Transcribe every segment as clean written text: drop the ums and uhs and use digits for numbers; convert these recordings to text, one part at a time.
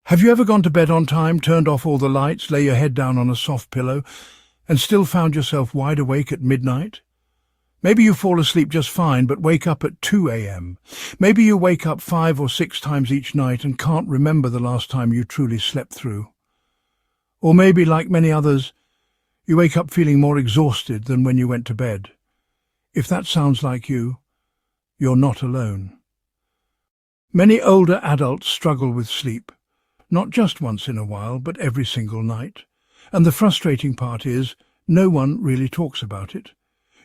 Have you ever gone to bed on time, turned off all the lights, lay your head down on a soft pillow, and still found yourself wide awake at midnight? Maybe you fall asleep just fine, but wake up at 2 a.m. Maybe you wake up 5 or 6 times each night and can't remember the last time you truly slept through. Or maybe, like many others, you wake up feeling more exhausted than when you went to bed. If that sounds like you, you're not alone. Many older adults struggle with sleep. Not just once in a while, but every single night. And the frustrating part is, no one really talks about it.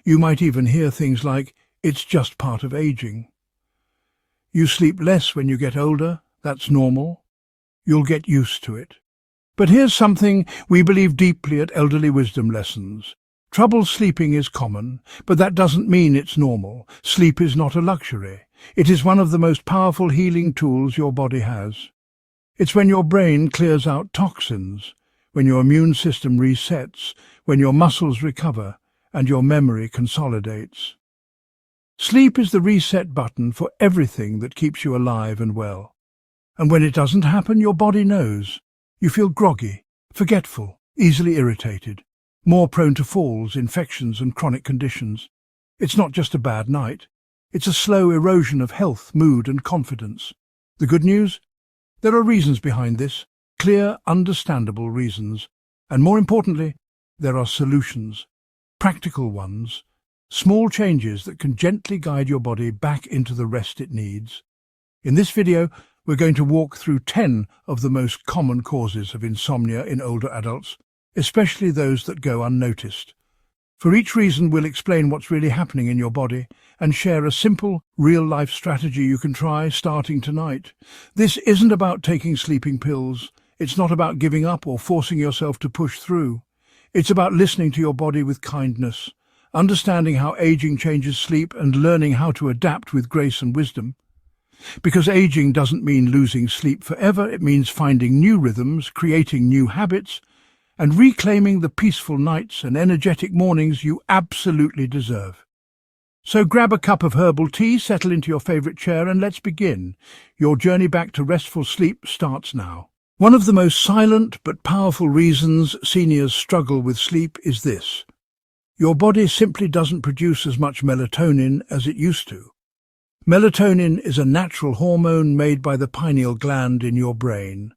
You might even hear things like, "It's just part of aging." You sleep less when you get older, that's normal. You'll get used to it. But here's something we believe deeply at Elderly Wisdom Lessons. Trouble sleeping is common, but that doesn't mean it's normal. Sleep is not a luxury. It is one of the most powerful healing tools your body has. It's when your brain clears out toxins, when your immune system resets, when your muscles recover, and your memory consolidates. Sleep is the reset button for everything that keeps you alive and well. And when it doesn't happen, your body knows. You feel groggy, forgetful, easily irritated, more prone to falls, infections, and chronic conditions. It's not just a bad night. It's a slow erosion of health, mood, and confidence. The good news? There are reasons behind this, clear, understandable reasons. And more importantly, there are solutions, practical ones, small changes that can gently guide your body back into the rest it needs. In this video, we're going to walk through 10 of the most common causes of insomnia in older adults, especially those that go unnoticed. For each reason, we'll explain what's really happening in your body and share a simple, real-life strategy you can try starting tonight. This isn't about taking sleeping pills. It's not about giving up or forcing yourself to push through. It's about listening to your body with kindness, understanding how aging changes sleep, and learning how to adapt with grace and wisdom. Because aging doesn't mean losing sleep forever, it means finding new rhythms, creating new habits, and reclaiming the peaceful nights and energetic mornings you absolutely deserve. So grab a cup of herbal tea, settle into your favorite chair, and let's begin. Your journey back to restful sleep starts now. One of the most silent but powerful reasons seniors struggle with sleep is this. Your body simply doesn't produce as much melatonin as it used to. Melatonin is a natural hormone made by the pineal gland in your brain.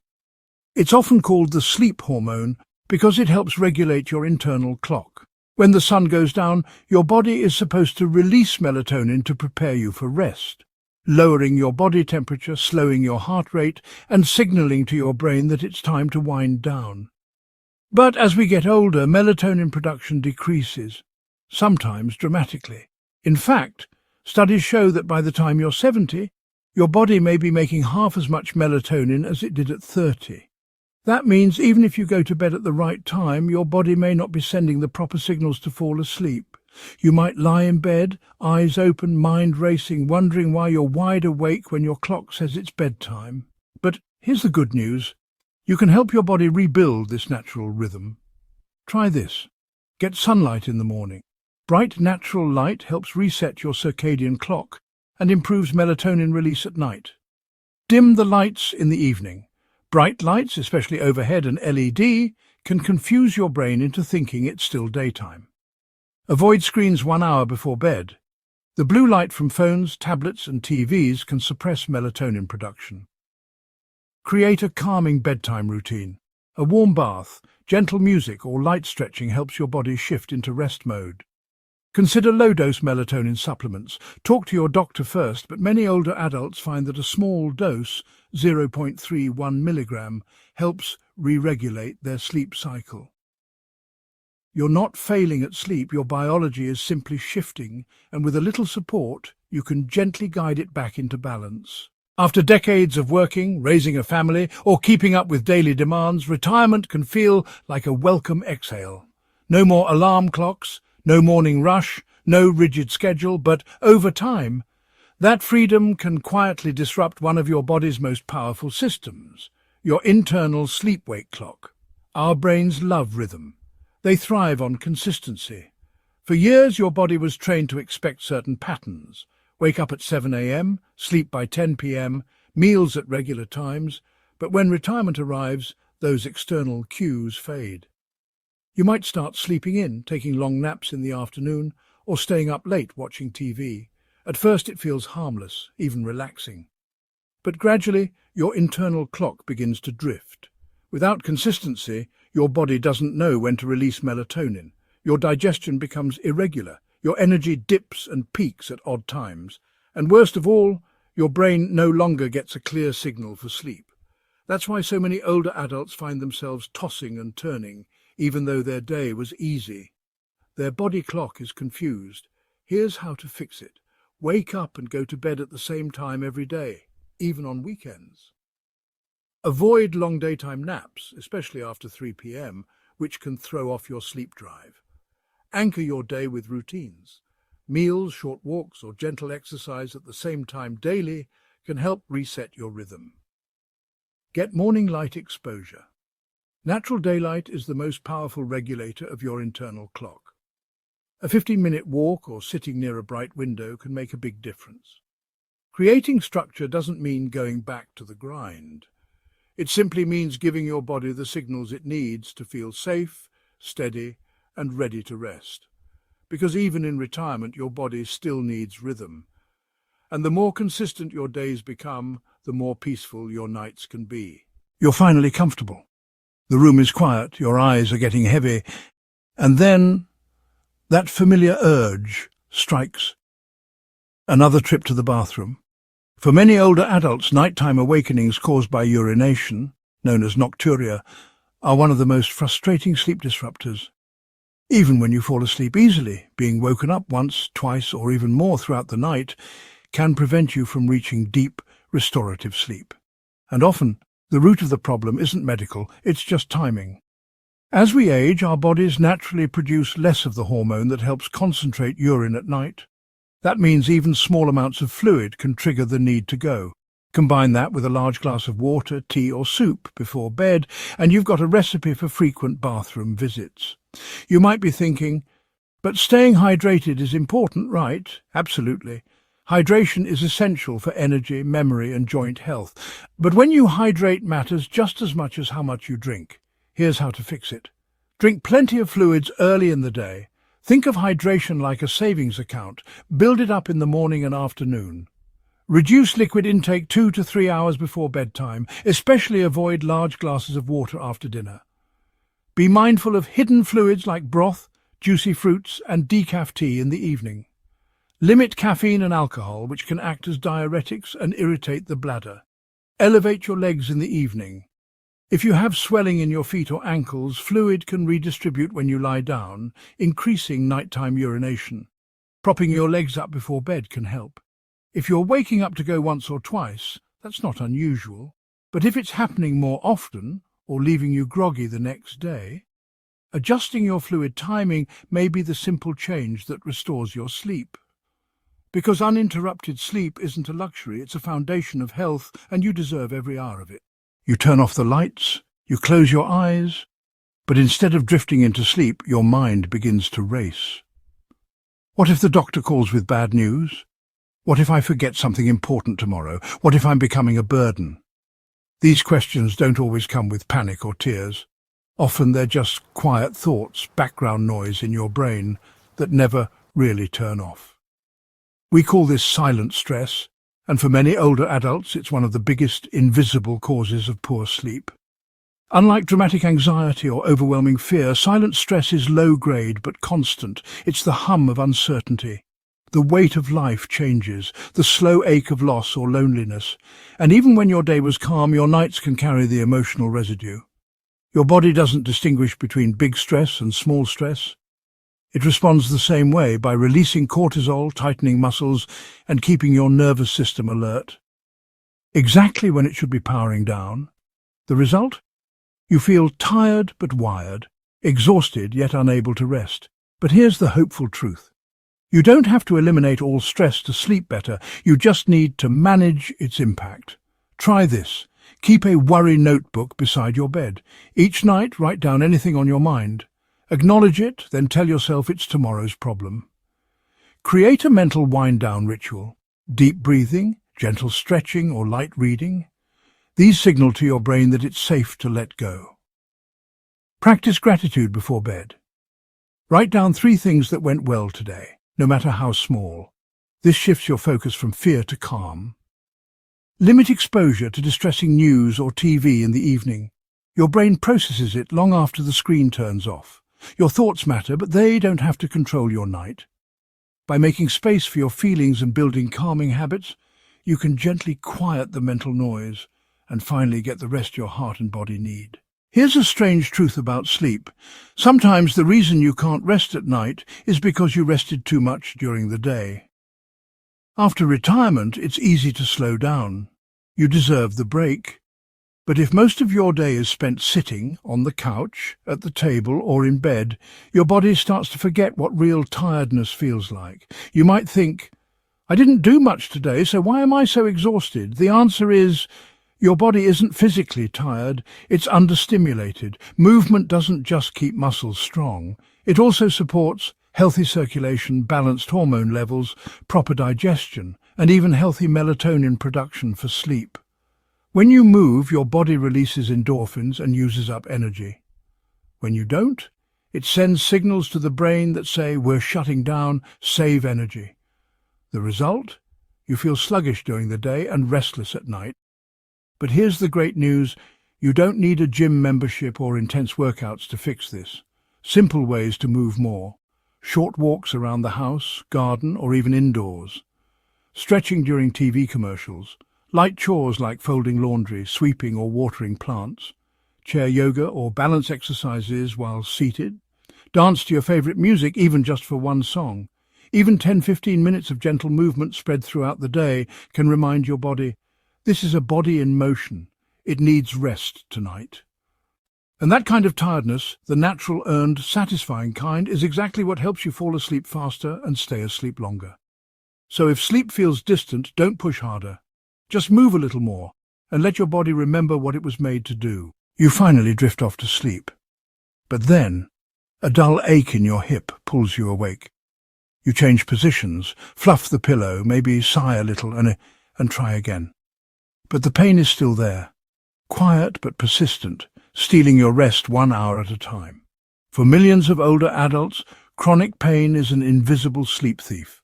It's often called the sleep hormone because it helps regulate your internal clock. When the sun goes down, your body is supposed to release melatonin to prepare you for rest, lowering your body temperature, slowing your heart rate, and signaling to your brain that it's time to wind down. But as we get older, melatonin production decreases, sometimes dramatically. In fact, studies show that by the time you're 70, your body may be making half as much melatonin as it did at 30. That means even if you go to bed at the right time, your body may not be sending the proper signals to fall asleep. You might lie in bed, eyes open, mind racing, wondering why you're wide awake when your clock says it's bedtime. But here's the good news. You can help your body rebuild this natural rhythm. Try this. Get sunlight in the morning. Bright natural light helps reset your circadian clock and improves melatonin release at night. Dim the lights in the evening. Bright lights, especially overhead and LED, can confuse your brain into thinking it's still daytime. Avoid screens 1 hour before bed. The blue light from phones, tablets, and TVs can suppress melatonin production. Create a calming bedtime routine. A warm bath, gentle music, or light stretching helps your body shift into rest mode. Consider low-dose melatonin supplements. Talk to your doctor first, but many older adults find that a small dose, 0.31 milligram, helps re-regulate their sleep cycle. You're not failing at sleep, your biology is simply shifting, and with a little support, you can gently guide it back into balance. After decades of working, raising a family, or keeping up with daily demands, retirement can feel like a welcome exhale. No more alarm clocks, no morning rush, no rigid schedule, but over time, that freedom can quietly disrupt one of your body's most powerful systems, your internal sleep-wake clock. Our brains love rhythm. They thrive on consistency. For years, your body was trained to expect certain patterns. Wake up at 7 a.m., sleep by 10 p.m., meals at regular times. But when retirement arrives, those external cues fade. You might start sleeping in, taking long naps in the afternoon, or staying up late watching TV. At first it feels harmless, even relaxing. But gradually, your internal clock begins to drift. Without consistency, your body doesn't know when to release melatonin. Your digestion becomes irregular. Your energy dips and peaks at odd times. And worst of all, your brain no longer gets a clear signal for sleep. That's why so many older adults find themselves tossing and turning, even though their day was easy. Their body clock is confused. Here's how to fix it. Wake up and go to bed at the same time every day, even on weekends. Avoid long daytime naps, especially after 3 p.m., which can throw off your sleep drive. Anchor your day with routines. Meals, short walks, or gentle exercise at the same time daily can help reset your rhythm. Get morning light exposure. Natural daylight is the most powerful regulator of your internal clock. A 15-minute walk or sitting near a bright window can make a big difference. Creating structure doesn't mean going back to the grind. It simply means giving your body the signals it needs to feel safe, steady, and ready to rest. Because even in retirement, your body still needs rhythm. And the more consistent your days become, the more peaceful your nights can be. You're finally comfortable. The room is quiet, your eyes are getting heavy, and then that familiar urge strikes. Another trip to the bathroom. For many older adults, nighttime awakenings caused by urination, known as nocturia, are one of the most frustrating sleep disruptors. Even when you fall asleep easily, being woken up once, twice, or even more throughout the night can prevent you from reaching deep, restorative sleep. And often, the root of the problem isn't medical, it's just timing. As we age, our bodies naturally produce less of the hormone that helps concentrate urine at night. That means even small amounts of fluid can trigger the need to go. Combine that with a large glass of water, tea or soup before bed, and you've got a recipe for frequent bathroom visits. You might be thinking, but staying hydrated is important, right? Absolutely. Hydration is essential for energy, memory and joint health. But when you hydrate matters just as much as how much you drink. Here's how to fix it. Drink plenty of fluids early in the day. Think of hydration like a savings account. Build it up in the morning and afternoon. Reduce liquid intake 2 to 3 hours before bedtime. Especially avoid large glasses of water after dinner. Be mindful of hidden fluids like broth, juicy fruits and decaf tea in the evening. Limit caffeine and alcohol, which can act as diuretics and irritate the bladder. Elevate your legs in the evening. If you have swelling in your feet or ankles, fluid can redistribute when you lie down, increasing nighttime urination. Propping your legs up before bed can help. If you're waking up to go once or twice, that's not unusual. But if it's happening more often, or leaving you groggy the next day, adjusting your fluid timing may be the simple change that restores your sleep. Because uninterrupted sleep isn't a luxury, it's a foundation of health, and you deserve every hour of it. You turn off the lights, you close your eyes, but instead of drifting into sleep, your mind begins to race. What if the doctor calls with bad news? What if I forget something important tomorrow? What if I'm becoming a burden? These questions don't always come with panic or tears. Often they're just quiet thoughts, background noise in your brain that never really turn off. We call this silent stress, and for many older adults it's one of the biggest invisible causes of poor sleep. Unlike dramatic anxiety or overwhelming fear, silent stress is low-grade but constant. It's the hum of uncertainty. The weight of life changes, the slow ache of loss or loneliness, and even when your day was calm, your nights can carry the emotional residue. Your body doesn't distinguish between big stress and small stress. It responds the same way, by releasing cortisol, tightening muscles, and keeping your nervous system alert. Exactly when it should be powering down. The result? You feel tired but wired, exhausted yet unable to rest. But here's the hopeful truth. You don't have to eliminate all stress to sleep better, you just need to manage its impact. Try this. Keep a worry notebook beside your bed. Each night, write down anything on your mind. Acknowledge it, then tell yourself it's tomorrow's problem. Create a mental wind-down ritual. Deep breathing, gentle stretching, or light reading. These signal to your brain that it's safe to let go. Practice gratitude before bed. Write down 3 things that went well today, no matter how small. This shifts your focus from fear to calm. Limit exposure to distressing news or TV in the evening. Your brain processes it long after the screen turns off. Your thoughts matter, but they don't have to control your night. By making space for your feelings and building calming habits, you can gently quiet the mental noise and finally get the rest your heart and body need. Here's a strange truth about sleep. Sometimes the reason you can't rest at night is because you rested too much during the day. After retirement, it's easy to slow down. You deserve the break. But if most of your day is spent sitting, on the couch, at the table, or in bed, your body starts to forget what real tiredness feels like. You might think, I didn't do much today, so why am I so exhausted? The answer is, your body isn't physically tired, it's understimulated. Movement doesn't just keep muscles strong. It also supports healthy circulation, balanced hormone levels, proper digestion, and even healthy melatonin production for sleep. When you move, your body releases endorphins and uses up energy. When you don't, it sends signals to the brain that say, we're shutting down, save energy. The result? You feel sluggish during the day and restless at night. But here's the great news, you don't need a gym membership or intense workouts to fix this. Simple ways to move more. Short walks around the house, garden, or even indoors. Stretching during TV commercials. Light chores like folding laundry, sweeping or watering plants. Chair yoga or balance exercises while seated. Dance to your favorite music, even just for one song. Even 10-15 minutes of gentle movement spread throughout the day can remind your body, this is a body in motion. It needs rest tonight. And that kind of tiredness, the natural, earned, satisfying kind, is exactly what helps you fall asleep faster and stay asleep longer. So if sleep feels distant, don't push harder. Just move a little more and let your body remember what it was made to do. You finally drift off to sleep. But then, a dull ache in your hip pulls you awake. You change positions, fluff the pillow, maybe sigh a little and try again. But the pain is still there, quiet but persistent, stealing your rest 1 hour at a time. For millions of older adults, chronic pain is an invisible sleep thief.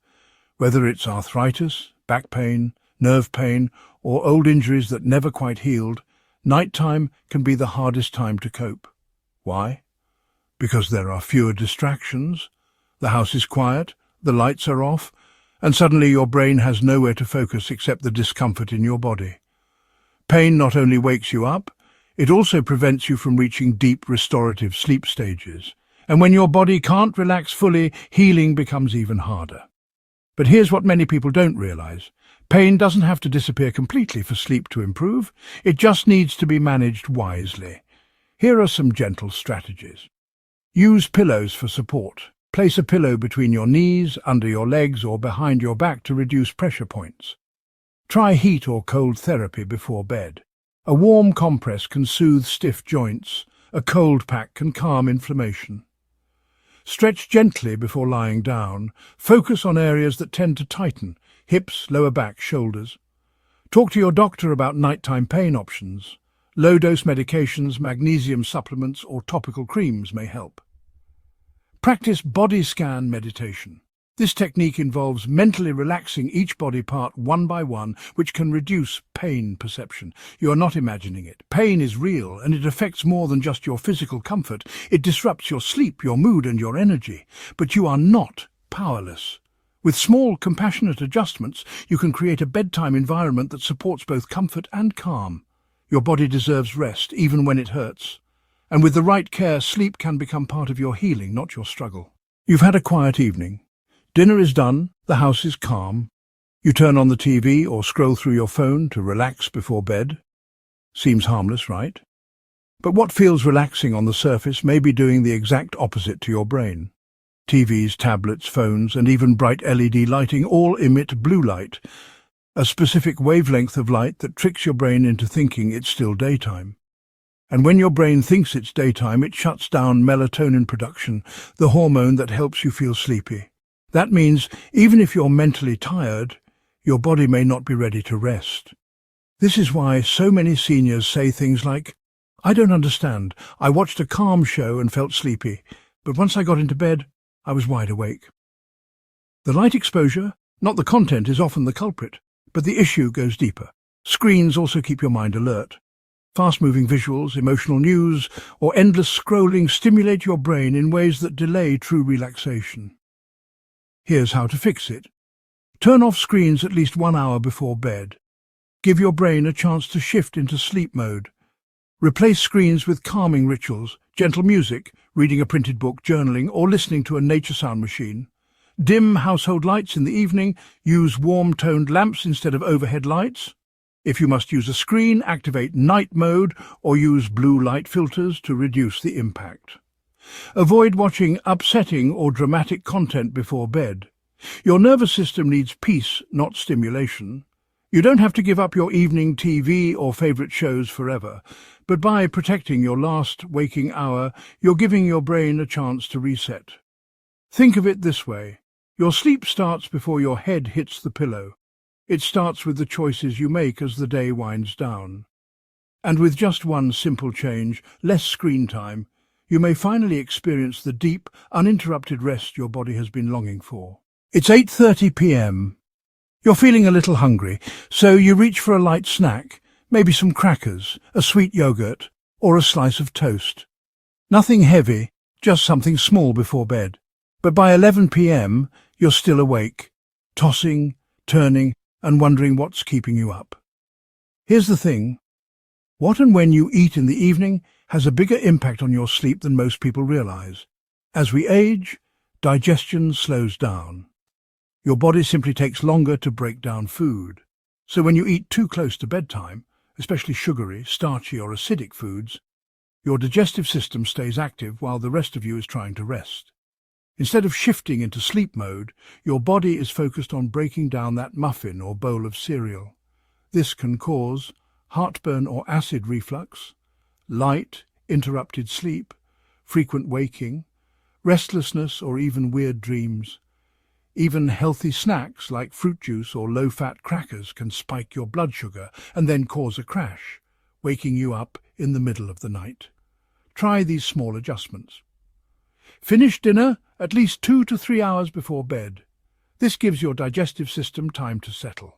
Whether it's arthritis, back pain, nerve pain, or old injuries that never quite healed, nighttime can be the hardest time to cope. Why? Because there are fewer distractions, the house is quiet, the lights are off, and suddenly your brain has nowhere to focus except the discomfort in your body. Pain not only wakes you up, it also prevents you from reaching deep restorative sleep stages. And when your body can't relax fully, healing becomes even harder. But here's what many people don't realize. Pain doesn't have to disappear completely for sleep to improve. It just needs to be managed wisely. Here are some gentle strategies. Use pillows for support. Place a pillow between your knees, under your legs, or behind your back to reduce pressure points. Try heat or cold therapy before bed. A warm compress can soothe stiff joints. A cold pack can calm inflammation. Stretch gently before lying down. Focus on areas that tend to tighten, hips, lower back, shoulders. Talk to your doctor about nighttime pain options. Low-dose medications, magnesium supplements, or topical creams may help. Practice body scan meditation. This technique involves mentally relaxing each body part one by one, which can reduce pain perception. You are not imagining it. Pain is real, and it affects more than just your physical comfort. It disrupts your sleep, your mood, and your energy. But you are not powerless. With small, compassionate adjustments, you can create a bedtime environment that supports both comfort and calm. Your body deserves rest, even when it hurts. And with the right care, sleep can become part of your healing, not your struggle. You've had a quiet evening. Dinner is done, the house is calm. You turn on the TV or scroll through your phone to relax before bed. Seems harmless, right? But what feels relaxing on the surface may be doing the exact opposite to your brain. TVs, tablets, phones, and even bright LED lighting all emit blue light, a specific wavelength of light that tricks your brain into thinking it's still daytime. And when your brain thinks it's daytime, it shuts down melatonin production, the hormone that helps you feel sleepy. That means even if you're mentally tired, your body may not be ready to rest. This is why so many seniors say things like, "I don't understand. I watched a calm show and felt sleepy, but once I got into bed, I was wide awake." The light exposure, not the content, is often the culprit, but the issue goes deeper. Screens also keep your mind alert. Fast-moving visuals, emotional news, or endless scrolling stimulate your brain in ways that delay true relaxation. Here's how to fix it. Turn off screens at least 1 hour before bed. Give your brain a chance to shift into sleep mode. Replace screens with calming rituals, gentle music, reading a printed book, journaling, or listening to a nature sound machine. Dim household lights in the evening. Use warm-toned lamps instead of overhead lights. If you must use a screen, activate night mode or use blue light filters to reduce the impact. Avoid watching upsetting or dramatic content before bed. Your nervous system needs peace, not stimulation. You don't have to give up your evening TV or favorite shows forever, but by protecting your last waking hour, you're giving your brain a chance to reset. Think of it this way. Your sleep starts before your head hits the pillow. It starts with the choices you make as the day winds down. And with just one simple change, less screen time, you may finally experience the deep, uninterrupted rest your body has been longing for. It's 8:30 p.m. You're feeling a little hungry, so you reach for a light snack, maybe some crackers, a sweet yogurt, or a slice of toast. Nothing heavy, just something small before bed. But by 11 p.m., you're still awake, tossing, turning, and wondering what's keeping you up. Here's the thing. What and when you eat in the evening has a bigger impact on your sleep than most people realize. As we age, digestion slows down. Your body simply takes longer to break down food. So when you eat too close to bedtime, especially sugary, starchy or acidic foods, your digestive system stays active while the rest of you is trying to rest. Instead of shifting into sleep mode, your body is focused on breaking down that muffin or bowl of cereal. This can cause heartburn or acid reflux, light, interrupted sleep, frequent waking, restlessness or even weird dreams. Even healthy snacks like fruit juice or low-fat crackers can spike your blood sugar and then cause a crash, waking you up in the middle of the night. Try these small adjustments. Finish dinner at least 2 to 3 hours before bed. This gives your digestive system time to settle.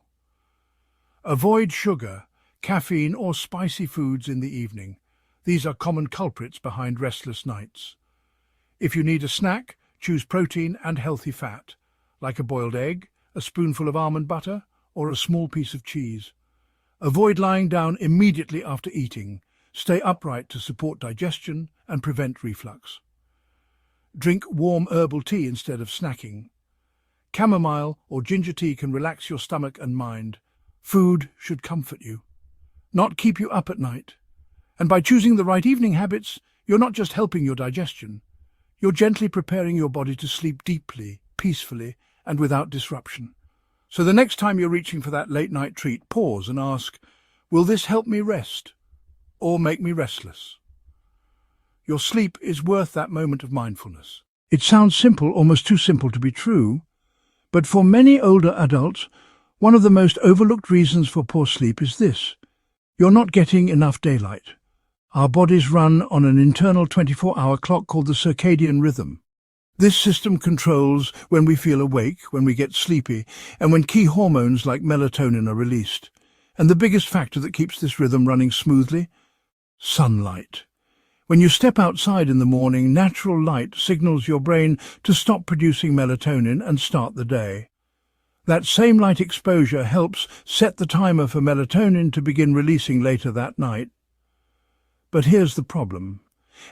Avoid sugar, caffeine or spicy foods in the evening. These are common culprits behind restless nights. If you need a snack, choose protein and healthy fat, like a boiled egg, a spoonful of almond butter, or a small piece of cheese. Avoid lying down immediately after eating. Stay upright to support digestion and prevent reflux. Drink warm herbal tea instead of snacking. Chamomile or ginger tea can relax your stomach and mind. Food should comfort you, not keep you up at night. And by choosing the right evening habits, you're not just helping your digestion. You're gently preparing your body to sleep deeply, peacefully, and without disruption. So the next time you're reaching for that late-night treat, pause and ask, will this help me rest or make me restless? Your sleep is worth that moment of mindfulness. It sounds simple, almost too simple to be true, but for many older adults, one of the most overlooked reasons for poor sleep is this. You're not getting enough daylight. Our bodies run on an internal 24-hour clock called the circadian rhythm. This system controls when we feel awake, when we get sleepy, and when key hormones like melatonin are released. And the biggest factor that keeps this rhythm running smoothly? Sunlight. When you step outside in the morning, natural light signals your brain to stop producing melatonin and start the day. That same light exposure helps set the timer for melatonin to begin releasing later that night. But here's the problem.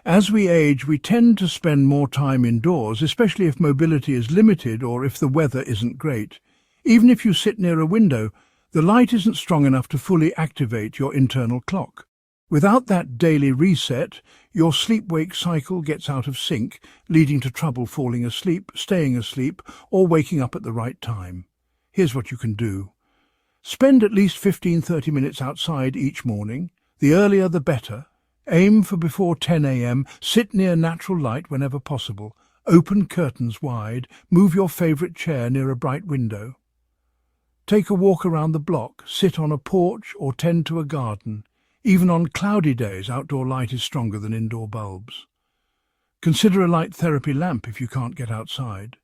As we age, we tend to spend more time indoors, especially if mobility is limited or if the weather isn't great. Even if you sit near a window, the light isn't strong enough to fully activate your internal clock. Without that daily reset, your sleep-wake cycle gets out of sync, leading to trouble falling asleep, staying asleep, or waking up at the right time. Here's what you can do. Spend at least 15-30 minutes outside each morning. The earlier the better. Aim for before 10 a.m. Sit near natural light whenever possible. Open curtains wide. Move your favorite chair near a bright window. Take a walk around the block, sit on a porch or tend to a garden. Even on cloudy days, outdoor light is stronger than indoor bulbs. Consider a light therapy lamp if you can't get outside.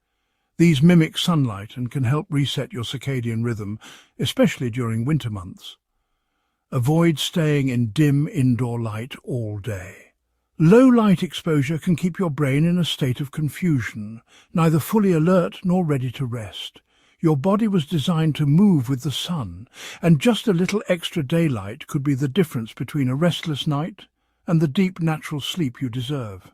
These mimic sunlight and can help reset your circadian rhythm, especially during winter months. Avoid staying in dim indoor light all day. Low light exposure can keep your brain in a state of confusion, neither fully alert nor ready to rest. Your body was designed to move with the sun, and just a little extra daylight could be the difference between a restless night and the deep natural sleep you deserve.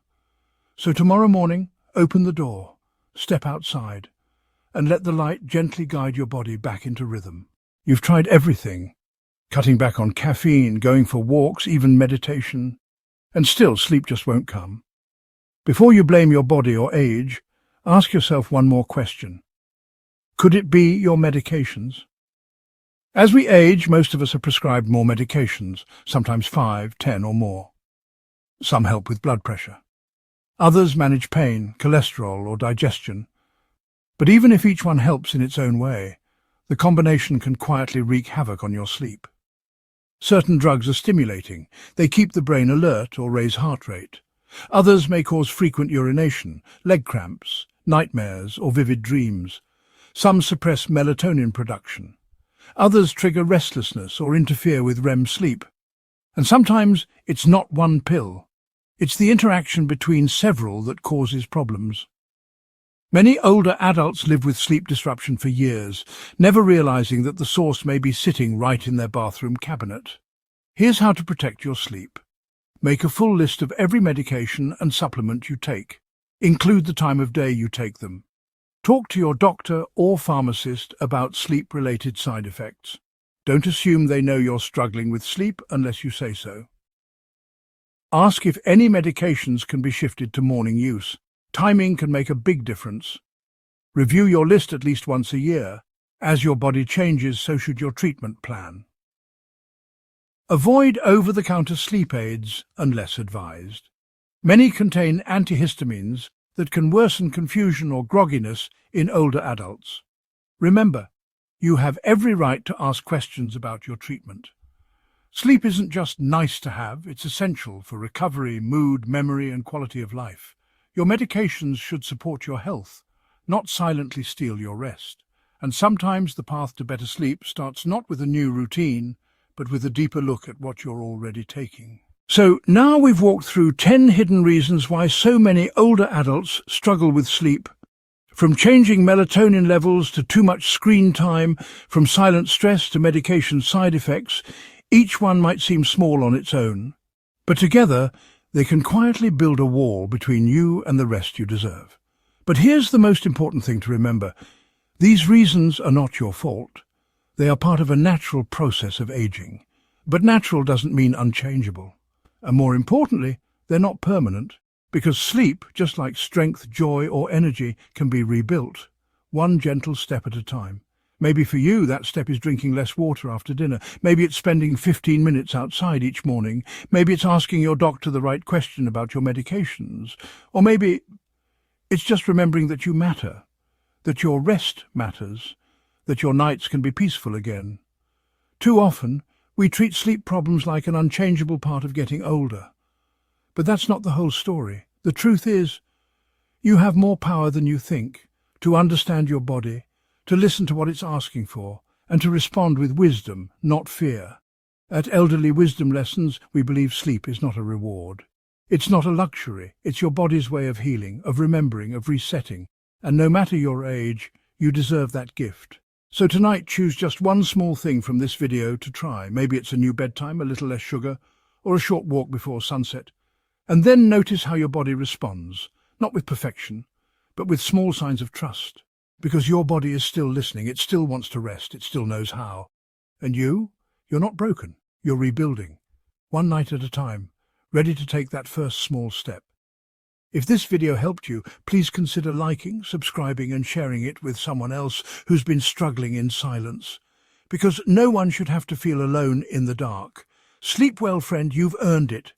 So tomorrow morning, open the door, step outside, and let the light gently guide your body back into rhythm. You've tried everything, cutting back on caffeine, going for walks, even meditation, and still sleep just won't come. Before you blame your body or age, ask yourself one more question. Could it be your medications? As we age, most of us are prescribed more medications, sometimes 5, 10 or more. Some help with blood pressure. Others manage pain, cholesterol or digestion. But even if each one helps in its own way, the combination can quietly wreak havoc on your sleep. Certain drugs are stimulating. They keep the brain alert or raise heart rate. Others may cause frequent urination, leg cramps, nightmares or vivid dreams. Some suppress melatonin production. Others trigger restlessness or interfere with REM sleep. And sometimes it's not one pill. It's the interaction between several that causes problems. Many older adults live with sleep disruption for years, never realizing that the source may be sitting right in their bathroom cabinet. Here's how to protect your sleep. Make a full list of every medication and supplement you take. Include the time of day you take them. Talk to your doctor or pharmacist about sleep-related side effects. Don't assume they know you're struggling with sleep unless you say so. Ask if any medications can be shifted to morning use. Timing can make a big difference. Review your list at least once a year. As your body changes, so should your treatment plan. Avoid over-the-counter sleep aids unless advised. Many contain antihistamines that can worsen confusion or grogginess in older adults. Remember, you have every right to ask questions about your treatment. Sleep isn't just nice to have, it's essential for recovery, mood, memory, and quality of life. Your medications should support your health, not silently steal your rest. And sometimes the path to better sleep starts not with a new routine, but with a deeper look at what you're already taking. So now we've walked through 10 hidden reasons why so many older adults struggle with sleep. From changing melatonin levels to too much screen time, from silent stress to medication side effects, each one might seem small on its own. But together, they can quietly build a wall between you and the rest you deserve. But here's the most important thing to remember. These reasons are not your fault. They are part of a natural process of aging. But natural doesn't mean unchangeable. And more importantly, they're not permanent, because sleep, just like strength, joy, or energy, can be rebuilt, one gentle step at a time. Maybe for you, that step is drinking less water after dinner. Maybe it's spending 15 minutes outside each morning. Maybe it's asking your doctor the right question about your medications. Or maybe it's just remembering that you matter, that your rest matters, that your nights can be peaceful again. Too often, we treat sleep problems like an unchangeable part of getting older. But that's not the whole story. The truth is, you have more power than you think to understand your body, to listen to what it's asking for, and to respond with wisdom, not fear. At Elderly Wisdom Lessons, we believe sleep is not a reward. It's not a luxury. It's your body's way of healing, of remembering, of resetting. And no matter your age, you deserve that gift. So tonight, choose just one small thing from this video to try. Maybe it's a new bedtime, a little less sugar, or a short walk before sunset. And then notice how your body responds, not with perfection, but with small signs of trust. Because your body is still listening, it still wants to rest, it still knows how. And you're not broken, you're rebuilding, one night at a time, ready to take that first small step. If this video helped you, please consider liking, subscribing and sharing it with someone else who's been struggling in silence. Because no one should have to feel alone in the dark. Sleep well, friend, you've earned it.